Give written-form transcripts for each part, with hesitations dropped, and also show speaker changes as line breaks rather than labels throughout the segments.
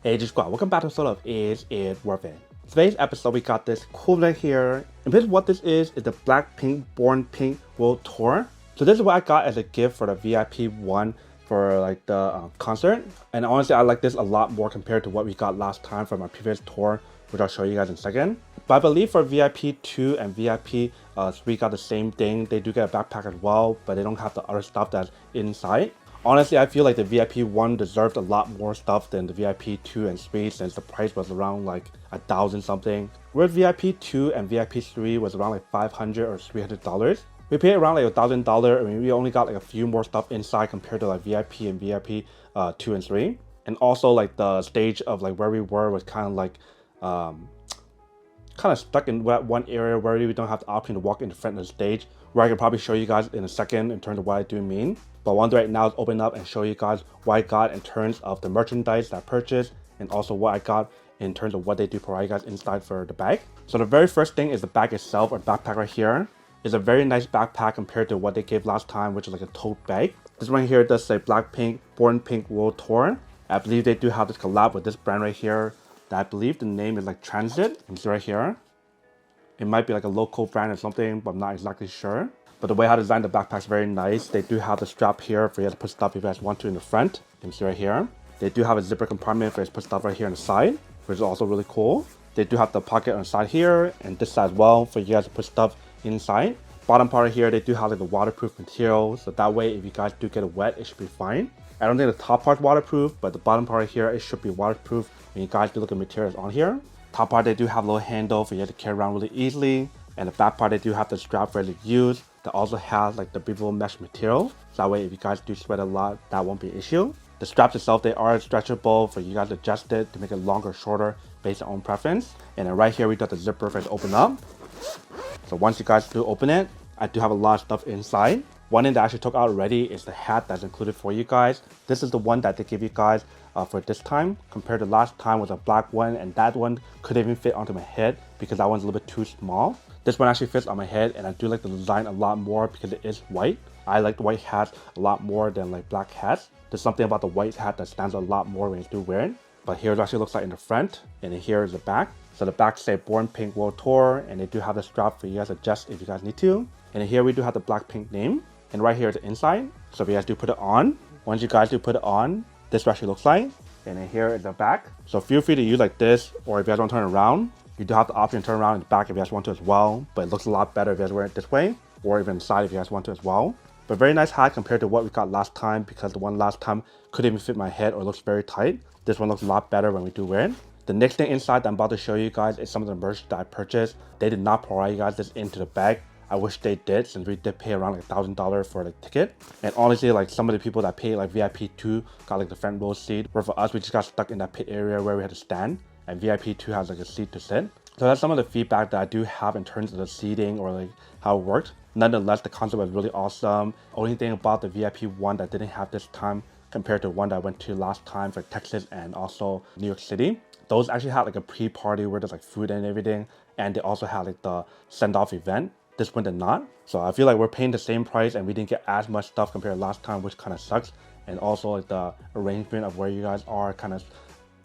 Hey G Squad, welcome back to sort of Is It Worth It? Today's episode we got this cool event here, and this is what this is the Blackpink Born Pink World Tour. So this is what I got as a gift for the VIP one for like the concert, and honestly I like this a lot more compared to what we got last time from my previous tour, which I'll show you guys in a second. But I believe for VIP 2 and VIP 3 got the same thing. They do get a backpack as well, but they don't have the other stuff that's inside. Honestly, I feel like the VIP 1 deserved a lot more stuff than the VIP 2 and 3 since the price was around like 1,000 something. Whereas VIP 2 and VIP 3 was around like $500 or $300. We paid around like $1,000. I mean, we only got like a few more stuff inside compared to like VIP and VIP 2 and 3. And also like the stage of like where we were was kind of like stuck in that one area where we don't have the option to walk in the front of the stage, where I can probably show you guys in a second in terms of what I do mean. But I want to right now is open up and show you guys what I got in terms of the merchandise that I purchased, and also what I got in terms of what they do provide you guys inside for the bag. So the very first thing is the bag itself, or backpack right here. It's a very nice backpack compared to what they gave last time, which is like a tote bag. This one here does say Blackpink Born Pink World Tour. I believe they do have this collab with this brand right here. I believe the name is like Transit. It's right here. It might be like a local brand or something, but I'm not exactly sure. But the way how they designed the backpack is very nice. They do have the strap here for you to put stuff if you guys want to in the front. You can see right here. They do have a zipper compartment for you to put stuff right here on the side, which is also really cool. They do have the pocket on the side here and this side as well for you guys to put stuff inside. Bottom part here, they do have like the waterproof material, so that way if you guys do get it wet, it should be fine. I don't think the top part's waterproof, but the bottom part here, it should be waterproof when you guys do look at materials on here. Top part, they do have a little handle for you to carry around really easily. And the back part, they do have the strap for you to use. That also has like the breathable mesh material. So that way, if you guys do sweat a lot, that won't be an issue. The straps itself, they are stretchable for you guys to adjust it to make it longer or shorter based on your own preference. And then right here, we got the zipper for it to open up. So once you guys do open it, I do have a lot of stuff inside. One thing that I actually took out already is the hat that's included for you guys. This is the one that they give you guys for this time, compared to last time was a black one, and that one couldn't even fit onto my head because that one's a little bit too small. This one actually fits on my head, and I do like the design a lot more because it is white. I like the white hats a lot more than like black hats. There's something about the white hat that stands out a lot more when you do wear it. But here it actually looks like in the front, and then here is the back. So the back say Born Pink World Tour, and they do have the strap for you guys to adjust if you guys need to. And then here we do have the Blackpink name, and right here is the inside. So if you guys do put it on, once you guys do put it on, this actually looks like. And then here is the back. So feel free to use like this, or if you guys want to turn it around, you do have the option to turn around in the back if you guys want to as well. But it looks a lot better if you guys wear it this way, or even inside if you guys want to as well. But very nice hat compared to what we got last time, because the one last time couldn't even fit my head or looks very tight. This one looks a lot better when we do wear it. The next thing inside that I'm about to show you guys is some of the merch that I purchased. They did not provide you guys this into the bag. I wish they did, since we did pay around like $1,000 for the ticket. And honestly, like some of the people that paid like VIP 2 got like the front row seat, where for us, we just got stuck in that pit area where we had to stand. And VIP 2 has like a seat to sit. So that's some of the feedback that I do have in terms of the seating or like how it worked. Nonetheless, the concept was really awesome. Only thing about the VIP 1 that didn't have this time compared to one that I went to last time for Texas and also New York City. Those actually had like a pre-party where there's like food and everything. And they also had like the send-off event. This one did not. So I feel like we're paying the same price and we didn't get as much stuff compared to last time, which kind of sucks. And also like the arrangement of where you guys are kind of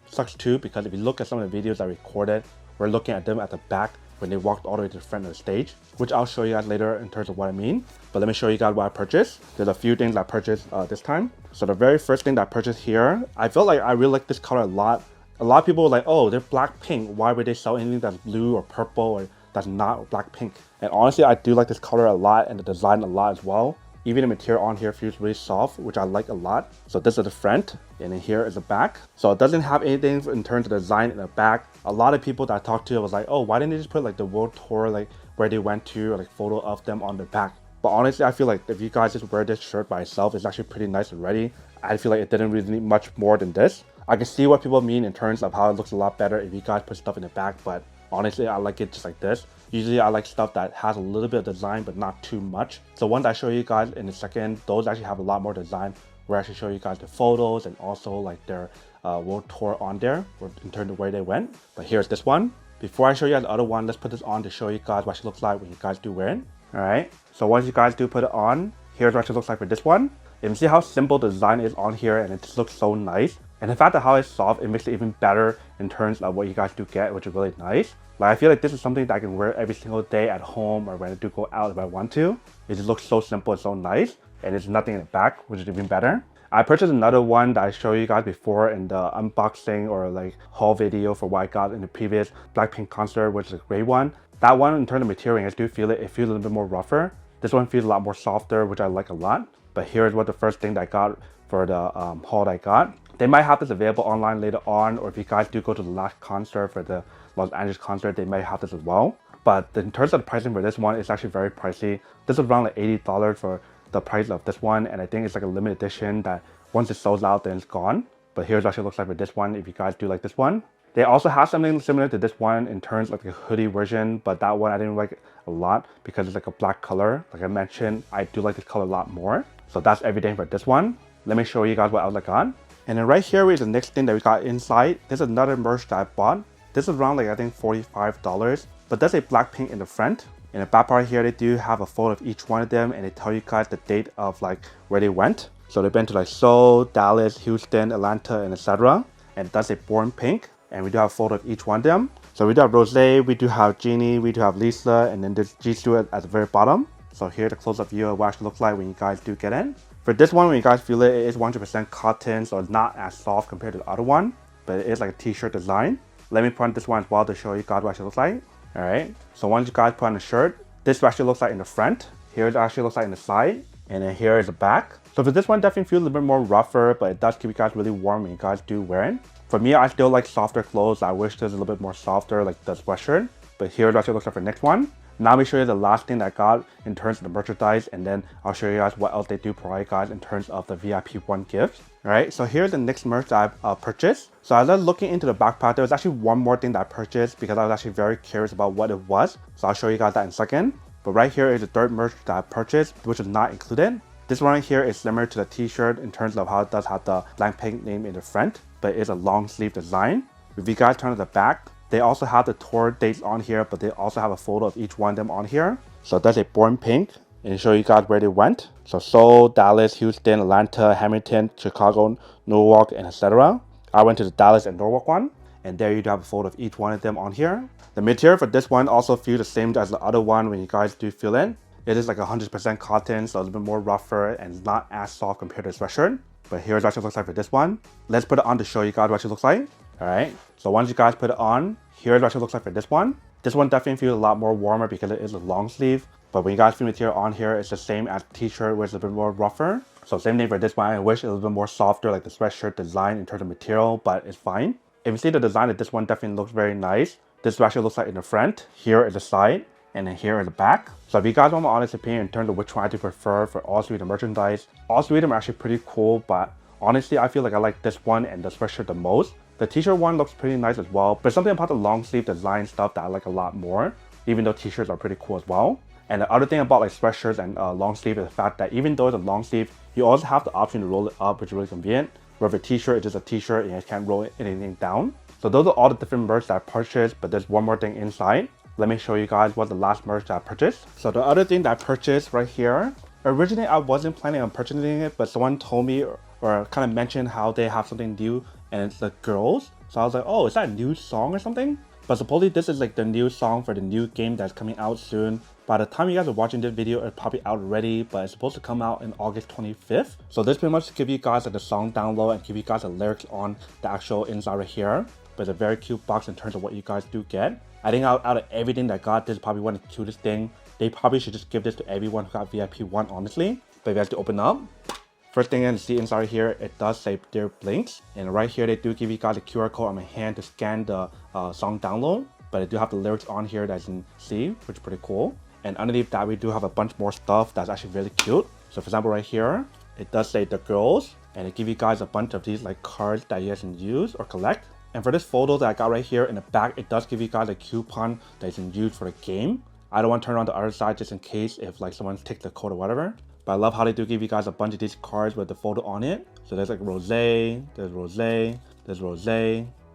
sucks too, because if you look at some of the videos I recorded, we're looking at them at the back when they walked all the way to the front of the stage, which I'll show you guys later in terms of what I mean. But let me show you guys what I purchased. There's a few things I purchased this time. So the very first thing that I purchased here, I felt like I really like this color a lot. A lot of people were like, oh, they're Blackpink. Why would they sell anything that's blue or purple or that's not Blackpink? And honestly, I do like this color a lot and the design a lot as well. Even the material on here feels really soft, which I like a lot. So this is the front, and then here is the back. So it doesn't have anything in terms of design in the back. A lot of people that I talked to was like, oh, why didn't they just put like the world tour, like where they went to, or like photo of them on the back? But honestly, I feel like if you guys just wear this shirt by itself, it's actually pretty nice already. I feel like it didn't really need much more than this. I can see what people mean in terms of how it looks a lot better if you guys put stuff in the back, but honestly, I like it just like this. Usually I like stuff that has a little bit of design, but not too much. So ones I show you guys in a second, those actually have a lot more design, where I actually show you guys the photos and also like their world tour on there in terms of where they went. But here's this one. Before I show you guys the other one, let's put this on to show you guys what she looks like when you guys do wear it. All right. So once you guys do put it on, here's what it looks like for this one. You can see how simple the design is on here, and it just looks so nice. And the fact that how it's soft, it makes it even better in terms of what you guys do get, which is really nice. Like I feel like this is something that I can wear every single day at home or when I do go out if I want to. It just looks so simple and so nice, and there's nothing in the back, which is even better. I purchased another one that I showed you guys before in the unboxing or like haul video for what I got in the previous Blackpink concert, which is a great one. That one, in terms of material, I do feel it feels a little bit more rougher. This one feels a lot more softer, which I like a lot. But here's what the first thing that I got for the haul that I got. They might have this available online later on, or if you guys do go to the last concert for the Los Angeles concert, they might have this as well. But in terms of the pricing for this one, it's actually very pricey. This is around like $80 for the price of this one, and I think it's like a limited edition that once it sells out, then it's gone. But here's what it actually looks like for this one, if you guys do like this one. They also have something similar to this one in terms of like a hoodie version, but that one I didn't like a lot because it's like a black color. Like I mentioned, I do like this color a lot more. So that's everything for this one. Let me show you guys what else I got. And then right here is the next thing that we got inside. There's another merch that I bought. This is around like I think $45, but there's a Blackpink in the front. In the back part here, they do have a photo of each one of them, and they tell you guys the date of like where they went. So they've been to like Seoul, Dallas, Houston, Atlanta, and etc. And that's a Born Pink, and we do have a photo of each one of them. So we do have Rose, we do have Jeannie, we do have Lisa, and then there's Jisoo at the very bottom. So here's the close-up view of what it actually looks like when you guys do get in. For this one, when you guys feel it, it is 100% cotton, so it's not as soft compared to the other one, but it is like a t-shirt design. Let me put on this one as well to show you guys what it actually looks like. All right, so once you guys put on the shirt, this actually looks like in the front. Here it actually looks like in the side, and then here is the back. So for this one, definitely feels a little bit more rougher, but it does keep you guys really warm when you guys do wear it. For me, I still like softer clothes. I wish there's a little bit more softer, like the sweatshirt. But here's what it actually looks like for the next one. Now let me show you the last thing that I got in terms of the merchandise, and then I'll show you guys what else they do provide guys in terms of the VIP1 gifts. Alright, so here's the next merch that I purchased. So as I was looking into the backpack, there was actually one more thing that I purchased because I was actually very curious about what it was. So I'll show you guys that in a second. But right here is the third merch that I purchased, which is not included. This one right here is similar to the t-shirt in terms of how it does have the Blackpink name in the front, but it's a long sleeve design. If you guys turn to the back, they also have the tour dates on here, but they also have a photo of each one of them on here. So that's a Born Pink, and show you guys where they went. So Seoul, Dallas, Houston, Atlanta, Hamilton, Chicago, Newark, and etc. I went to the Dallas and Newark one, and there you do have a photo of each one of them on here. The material for this one also feels the same as the other one when you guys do feel it. It is like 100% cotton, so it's a bit more rougher and not as soft compared to the sweatshirt. But here's what it looks like for this one. Let's put it on to show you guys what it looks like. Alright, so once you guys put it on, here's what it looks like for this one. This one definitely feels a lot more warmer because it is a long sleeve. But when you guys feel material on here, it's the same as the t-shirt, which is a bit more rougher. So same thing for this one. I wish it was a little bit more softer like the sweatshirt design in terms of material, but it's fine. If you see the design of this one, definitely looks very nice. This actually looks like in the front, here is the side, and then here is the back. So if you guys want my honest opinion in terms of which one I do prefer for all three of the merchandise, all three of them are actually pretty cool, but honestly, I feel like I like this one and the sweatshirt the most. The t-shirt one looks pretty nice as well, but something about the long sleeve design stuff that I like a lot more, even though t-shirts are pretty cool as well. And the other thing about like sweatshirts and long sleeve is the fact that even though it's a long sleeve, you also have the option to roll it up, which is really convenient. Where if a t-shirt is just a t-shirt and you can't roll anything down. So those are all the different merch that I purchased, but there's one more thing inside. Let me show you guys what the last merch that I purchased. So the other thing that I purchased right here, originally I wasn't planning on purchasing it, but someone told me or kind of mentioned how they have something new and it's the girls. So I was like, oh, is that a new song or something? But supposedly this is like the new song for the new game that's coming out soon. By the time you guys are watching this video, it's probably out already, but it's supposed to come out in August 25th. So this pretty much give you guys like the song download and give you guys the lyrics on the actual inside right here. But it's a very cute box in terms of what you guys do get. I think out of everything that got, this is probably one of the cutest thing. They probably should just give this to everyone who got VIP1, honestly. But if you guys to open up, first thing you can see inside here, it does say Dear Blinks. And right here, they do give you guys a QR code on my hand to scan the song download. But they do have the lyrics on here that you can see, which is pretty cool. And underneath that, we do have a bunch more stuff that's actually really cute. So for example, right here, it does say The Girls. And it give you guys a bunch of these like cards that you guys can use or collect. And for this photo that I got right here in the back, it does give you guys a coupon that you can use for the game. I don't want to turn around the other side just in case if like someone takes the code or whatever. But I love how they do give you guys a bunch of these cards with the photo on it. So there's like Rose, there's Rose, there's Rose.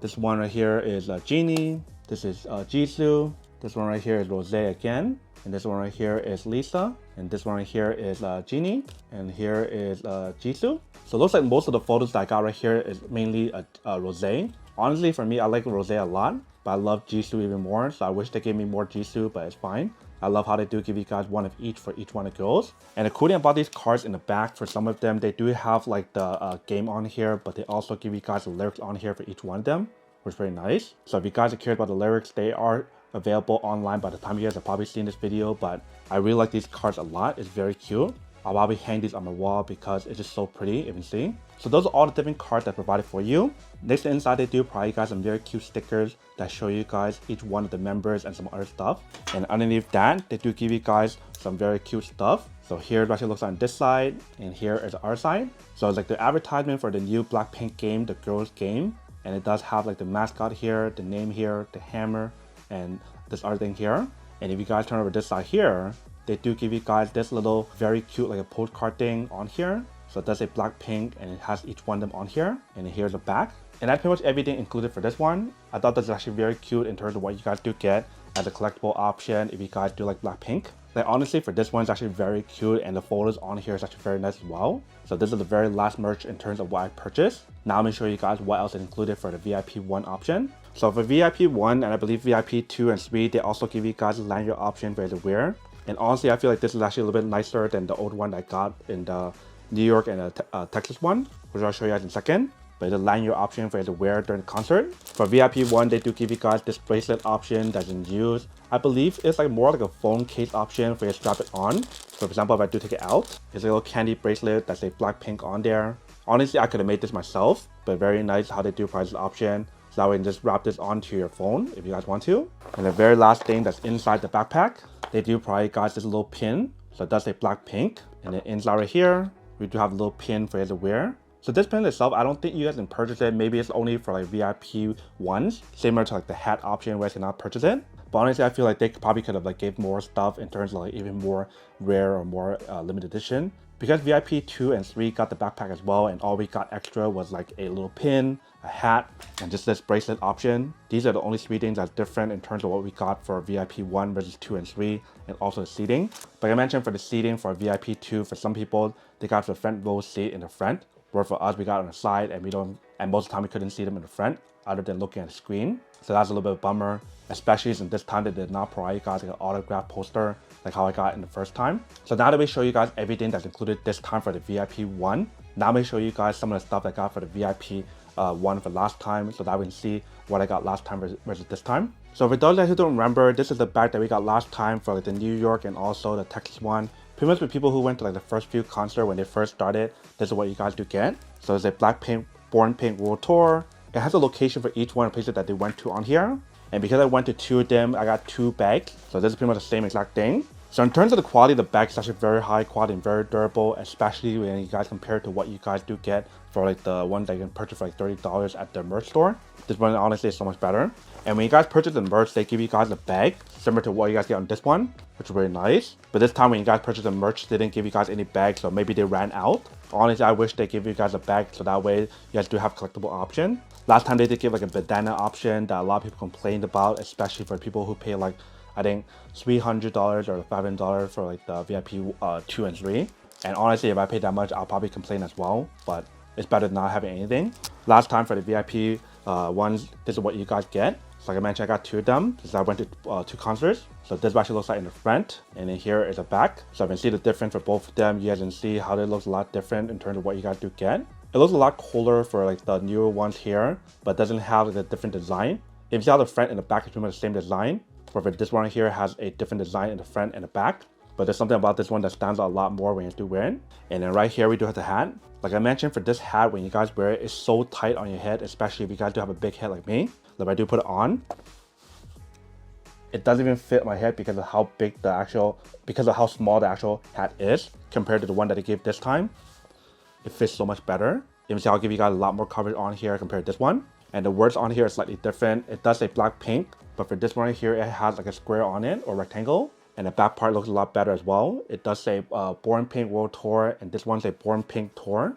This one right here is Jeannie. This is Jisoo. This one right here is Rose again. And this one right here is Lisa. And this one right here is Genie, and here is Jisoo. So it looks like most of the photos that I got right here is mainly a Rosé. Honestly, for me, I like Rosé a lot, but I love Jisoo even more, so I wish they gave me more Jisoo, but it's fine. I love how they do give you guys one of each for each one of the girls. And the cool thing about these cards in the back, for some of them, they do have like the game on here, but they also give you guys the lyrics on here for each one of them, which is very nice. So if you guys are curious about the lyrics, they are available online by the time you guys have probably seen this video, but I really like these cards a lot. It's very cute. I'll probably hang these on my wall because it's just so pretty, if you can see. So those are all the different cards that provided for you. Next inside, they do provide you guys some very cute stickers that show you guys each one of the members and some other stuff. And underneath that, they do give you guys some very cute stuff. So here it actually looks on this side, and here is our side. So it's like the advertisement for the new Blackpink game, the girls game. And it does have like the mascot here, the name here, the hammer, and this other thing here. And if you guys turn over this side here, they do give you guys this little very cute like a postcard thing on here. So it does say Blackpink, and it has each one of them on here. And here's the back. And that's pretty much everything included for this one. I thought this was actually very cute in terms of what you guys do get as a collectible option if you guys do like Blackpink. Like honestly, for this one, it's actually very cute, and the photos on here is actually very nice as well. So this is the very last merch in terms of what I purchased. Now I'm going to show you guys what else is included for the VIP 1 option. So for VIP 1 and I believe VIP 2 and 3, they also give you guys a lanyard option for you to wear. And honestly, I feel like this is actually a little bit nicer than the old one I got in the New York and the Texas one, which I'll show you guys in a second. But it's a lanyard option for you to wear during the concert. For VIP 1, they do give you guys this bracelet option that's in use. I believe it's like more like a phone case option for you to strap it on. So for example, if I do take it out, it's a little candy bracelet that says Blackpink on there. Honestly, I could have made this myself, but very nice how they do provide this option. So that way you can just wrap this onto your phone if you guys want to. And the very last thing that's inside the backpack, they do provide you guys this little pin. So it does say Blackpink. And then inside right here, we do have a little pin for you to wear. So this pin itself, I don't think you guys can purchase it. Maybe it's only for like VIP 1s, similar to like the hat option where you cannot purchase it. But honestly, I feel like they probably could have like gave more stuff in terms of like even more rare or more limited edition. Because VIP 2 and 3 got the backpack as well, and all we got extra was like a little pin, a hat, and just this bracelet option. These are the only 3 things that's different in terms of what we got for VIP 1 versus 2 and 3, and also the seating. Like I mentioned, for the seating for VIP 2, for some people, they got the front row seat in the front. Where for us, we got on the side, and most of the time we couldn't see them in the front other than looking at the screen. So that's a little bit of a bummer, especially since this time they did not provide you guys like an autograph poster like how I got in the first time. So now that we show you guys everything that's included this time for the VIP 1, now we show you guys some of the stuff I got for the VIP 1 for last time, so that we can see what I got last time versus this time. So for those who don't remember, this is the bag that we got last time for like the New York and also the Texas one. Pretty much for people who went to like the first few concerts when they first started, this is what you guys do get. So it's a Blackpink Born Pink World Tour. It has a location for each one of the places that they went to on here. And because I went to 2 of them, I got 2 bags. So this is pretty much the same exact thing. So in terms of the quality, the bag is actually very high quality and very durable, especially when you guys compare it to what you guys do get for like the one that you can purchase for like $30 at the merch store. This one honestly is so much better. And when you guys purchase the merch, they give you guys a bag similar to what you guys get on this one, which is very nice. But this time when you guys purchase the merch, they didn't give you guys any bags, so maybe they ran out. Honestly, I wish they give you guys a bag so that way you guys do have collectible option. Last time they did give like a bandana option that a lot of people complained about, especially for people who pay like I think $300 or $500 for like the VIP 2 and 3. And honestly, if I pay that much, I'll probably complain as well. But it's better than not having anything. Last time for the VIP ones, this is what you guys get. So like I mentioned, I got 2 of them because I went to 2 concerts. So this actually looks like in the front, and then here is the back. So I can see the difference for both of them. You guys can see how they look a lot different in terms of what you guys do get. It looks a lot cooler for like the newer ones here, but doesn't have like a different design. If you see how the front and the back is pretty much the same design, but this one here has a different design in the front and the back. But there's something about this one that stands out a lot more when you do wear it. And then right here we do have the hat. Like I mentioned, for this hat, when you guys wear it, it's so tight on your head, especially if you guys do have a big head like me. Like I do put it on, it doesn't even fit my head because of how big the actual, because of how small the actual hat is compared to the one that they gave this time. It fits so much better. You can see I'll give you guys a lot more coverage on here compared to this one. And the words on here are slightly different. It does say Blackpink, but for this one right here, it has like a square on it or rectangle. And the back part looks a lot better as well. It does say Born Pink World Tour, and this one says Born Pink Tour.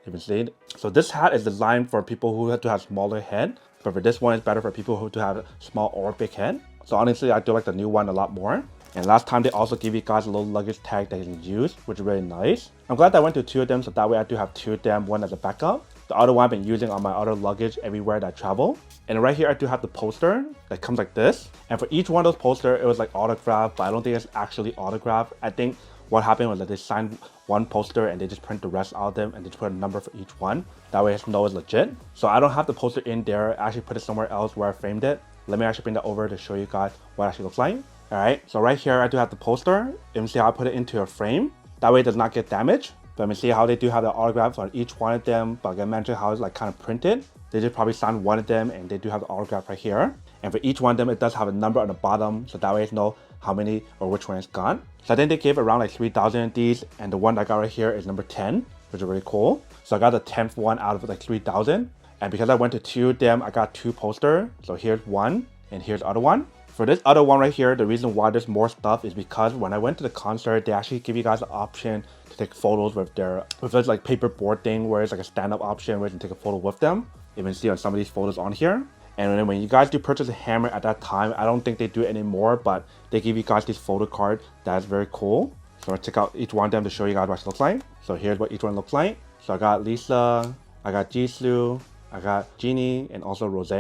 You can see it. So this hat is designed for people who have to have smaller head, but for this one, it's better for people who do have small or big head. So honestly, I do like the new one a lot more. And last time they also give you guys a little luggage tag that you can use, which is really nice. I'm glad that I went to 2 of them, so that way I do have 2 of them, one as a backup. The other one I've been using on my other luggage everywhere that I travel. And right here I do have the poster that comes like this. And for each one of those posters, it was like autographed, but I don't think it's actually autographed. I think what happened was that they signed one poster and they just print the rest out of them and just put a number for each one. That way I know it's legit. So I don't have the poster in there. I actually put it somewhere else where I framed it. Let me actually bring that over to show you guys what it actually looks like. Alright, so right here I do have the poster. You can see how I put it into a frame. That way it does not get damaged. But you can see how they do have the autographs on each one of them. But like I mentioned how it's like kind of printed. They just probably signed one of them and they do have the autograph right here. And for each one of them, it does have a number on the bottom. So that way you know how many or which one is gone. So I think they gave around like 3,000 of these. And the one I got right here is number 10, which is really cool. So I got the 10th one out of like 3,000. And because I went to 2 of them, I got 2 posters. So here's one and here's the other one. For this other one right here, the reason why there's more stuff is because when I went to the concert, they actually give you guys the option to take photos with this like paper board thing where it's like a stand-up option where you can take a photo with them. You can see on some of these photos on here. And then when you guys do purchase a hammer at that time, I don't think they do it anymore, but they give you guys this photo card that's very cool. So I'll check out each one of them to show you guys what it looks like. So here's what each one looks like. So I got Lisa, I got Jisoo, I got Jeannie, and also Rose.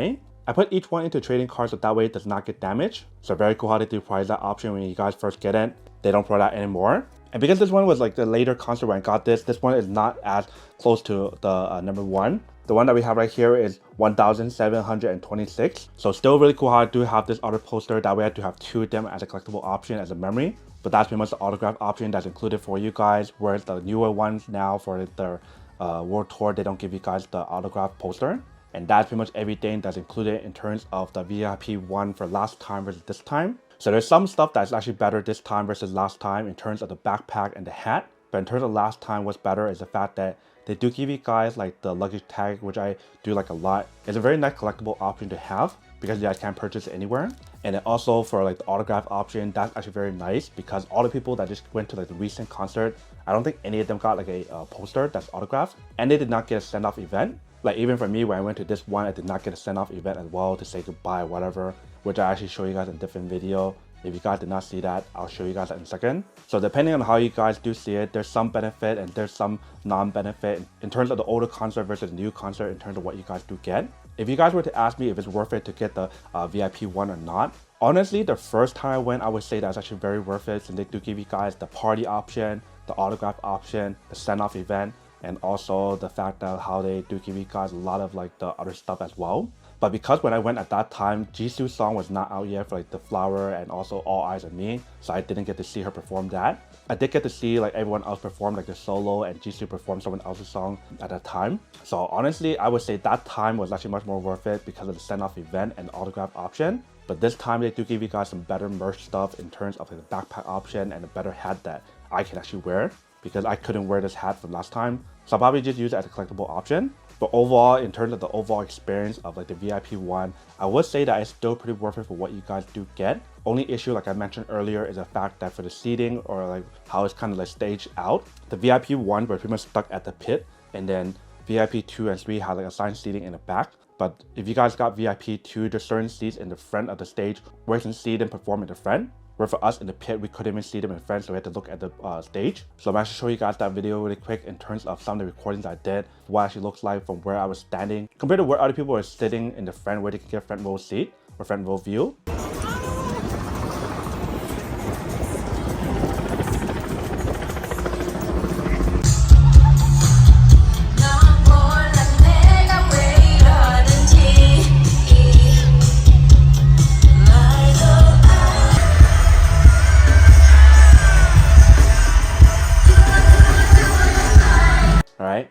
I put each one into trading cards so that way it does not get damaged. So very cool how they do provide that option when you guys first get it. They don't provide that anymore. And because this one was like the later concert when I got this one is not as close to the number 1. The one that we have right here is 1,726. So still really cool how I do have this other poster. That way I do have 2 of them as a collectible option as a memory. But that's pretty much the autograph option that's included for you guys. Whereas the newer ones now for the world tour, they don't give you guys the autograph poster. And that's pretty much everything that's included in terms of the VIP one for last time versus this time. So there's some stuff that's actually better this time versus last time in terms of the backpack and the hat. But in terms of last time, what's better is the fact that they do give you guys like the luggage tag, which I do like a lot. It's a very nice collectible option to have because you guys can't purchase it anywhere. And then also for like the autograph option, that's actually very nice because all the people that just went to like the recent concert, I don't think any of them got like a poster that's autographed, and they did not get a send-off event. Like even for me, when I went to this one, I did not get a send-off event as well to say goodbye or whatever, which I actually show you guys in a different video. If you guys did not see that, I'll show you guys that in a second. So depending on how you guys do see it, there's some benefit and there's some non-benefit in terms of the older concert versus the new concert in terms of what you guys do get. If you guys were to ask me if it's worth it to get the VIP one or not, honestly, the first time I went, I would say that's actually very worth it since they do give you guys the party option, the autograph option, the send-off event, and also the fact that how they do give you guys a lot of like the other stuff as well. But because when I went at that time, Jisoo's song was not out yet for like The Flower and also All Eyes on Me, so I didn't get to see her perform that. I did get to see like everyone else perform like the solo and Jisoo perform someone else's song at that time. So honestly, I would say that time was actually much more worth it because of the send-off event and autograph option. But this time they do give you guys some better merch stuff in terms of like the backpack option and a better hat that I can actually wear because I couldn't wear this hat from last time. So I'll probably just use it as a collectible option. But overall, in terms of the overall experience of like the VIP one, I would say that it's still pretty worth it for what you guys do get. Only issue, like I mentioned earlier, is the fact that for the seating or like how it's kind of like staged out, the VIP one were pretty much stuck at the pit, and then VIP 2 and 3 had like assigned seating in the back. But if you guys got VIP 2, there's certain seats in the front of the stage where you can see them perform in the front. Where for us in the pit, we couldn't even see them in front, so we had to look at the stage. So I'm actually show you guys that video really quick in terms of some of the recordings I did, what it actually looks like from where I was standing, compared to where other people were sitting in the front where they can get front row seat or front row view.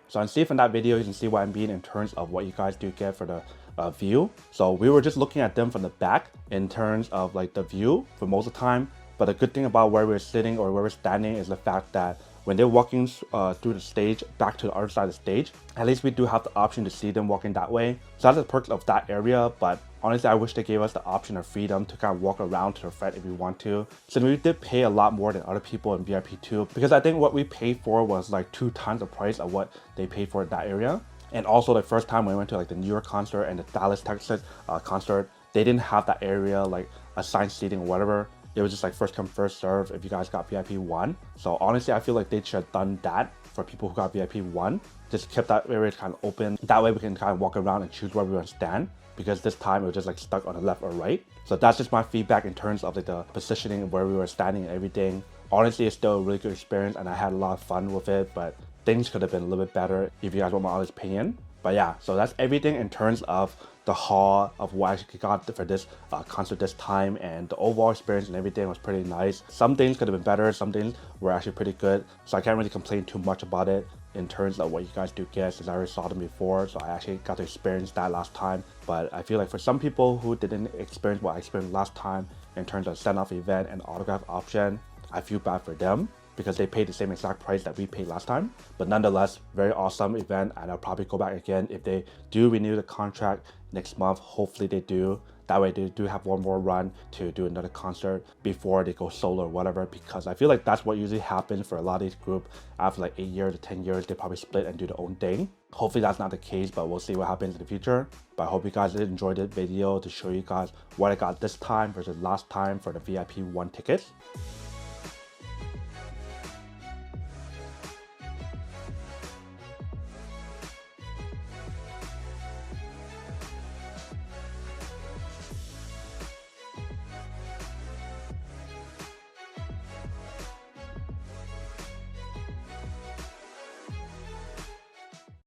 So I see from that video, you can see what I mean in terms of what you guys do get for the view. So we were just looking at them from the back in terms of like the view for most of the time. But the good thing about where we're sitting or where we're standing is the fact that when they're walking through the stage back to the other side of the stage, at least we do have the option to see them walking that way. So that's the perks of that area. But honestly, I wish they gave us the option of freedom to kind of walk around to the front if we want to. So we did pay a lot more than other people in VIP 2 because I think what we paid for was like 2 times the price of what they paid for that area. And also the first time we went to like the New York concert and the Dallas, Texas concert, they didn't have that area like assigned seating or whatever. it was just like first come first serve if you guys got VIP 1. So honestly, I feel like they should have done that for people who got VIP 1. Just kept that area kind of open. That way we can kind of walk around and choose where we want to stand, because this time it was just like stuck on the left or right. So that's just my feedback in terms of like the positioning of where we were standing and everything. Honestly, it's still a really good experience and I had a lot of fun with it, but things could have been a little bit better if you guys want my honest opinion. But yeah, so that's everything in terms of the haul of what I actually got for this concert this time, and the overall experience and everything was pretty nice. Some things could have been better, some things were actually pretty good, so I can't really complain too much about it in terms of what you guys do get, since I already saw them before, so I actually got to experience that last time. But I feel like for some people who didn't experience what I experienced last time in terms of send-off event and autograph option, I feel bad for them, because they paid the same exact price that we paid last time. But nonetheless, very awesome event, and I'll probably go back again if they do renew the contract next month. Hopefully they do. That way they do have one more run to do another concert before they go solo or whatever, because I feel like that's what usually happens for a lot of these groups. After like 8 years to 10 years, they probably split and do their own thing. Hopefully that's not the case, but we'll see what happens in the future. But I hope you guys did enjoy this video to show you guys what I got this time versus last time for the VIP 1 tickets.